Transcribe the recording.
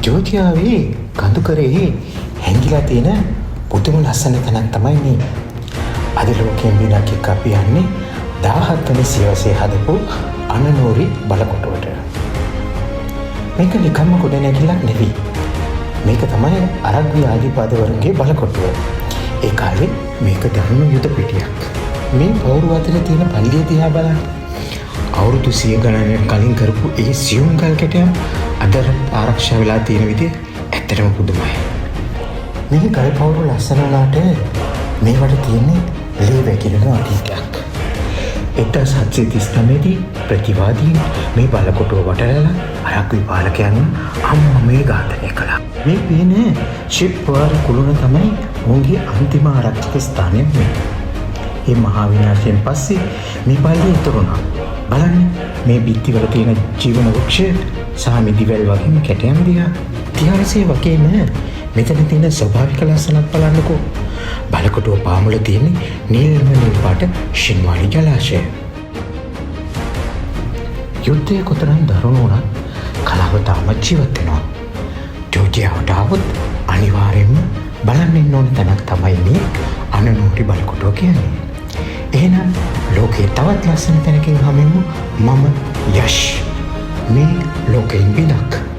ජෝතියාවේ කඳුකරේ හැංගිලා තියෙන පුදුම ලස්සන තැනක් තමයි මේ. අද ලෝකයෙන් බිනක් එක්ක අපි යන්නේ 17 වෙනි සියවසේ හදපු අනනෝරි බලකොටුවට. මේක නිකම්ම ගොඩ නැගිල්ලක් නෙවෙයි. මේක තමයි අරග්වි ආදිපාදවරුන්ගේ බලකොටුව. ඒ කාලේ මේක දරුණු යුද පිටියක්. මේ පවුරු අතර තියෙන පල්ලිය දිහා බලන්න. අවුරුදු 100 ගණනකට කලින් කරපු ඒ සියුම් ගල් කැටයම් අද ආරක්ෂා වෙලා තියෙන විදිහ ඇත්තටම පුදුමයි. මේ ගල් පවුරු ලස්සන වුණාට මේවට තියෙන්නේ ලේ වැකිලෙන අතීතයක්. 1739 දී ප්‍රතිවාදීන් මේ බලකොටුව වටලලා අරග්වි පාලකයන් අම්මේ ඝාතනය කළා. මේ පේන ශිප්වාර කුළුණ තමයි උන්ගේ අන්තිම ආරක්ෂක ස්ථානය මේ. මේ මහා විනාශයෙන් පස්සේ මේ පල්ලිය ඉතුරුනා. බලන්න මේ බිත්තිවල තියෙන ජීවන වෘක්ෂය සහ මිදිවැල් වගේම කැටයම් දිහා. ඉතිහාසයේ වගේම මෙතන තියෙන ස්වභාවික ලස්සනක් බලන්නකෝ. බලකොටුව පාමුල තියෙන නිල්ම නිල් පාට ශින්වාලි ජලාශය. යුද්ධය කොතරම් දරුණු වුණත් කලාව තාමත් ජීවත් වෙනවා. ජෝතියාවට આવොත් අනිවාර්යෙන්ම බලන්න ඉන්න ඕන තැනක් තමයි මේ අනනෝරි බලකොටුව කියන්නේ. එහෙනම් ලෝකයේ තවත් ලස්සන තැනකින් හමුවෙමු. මම යෂ්. මේ ලෝකයෙන් බිනක්.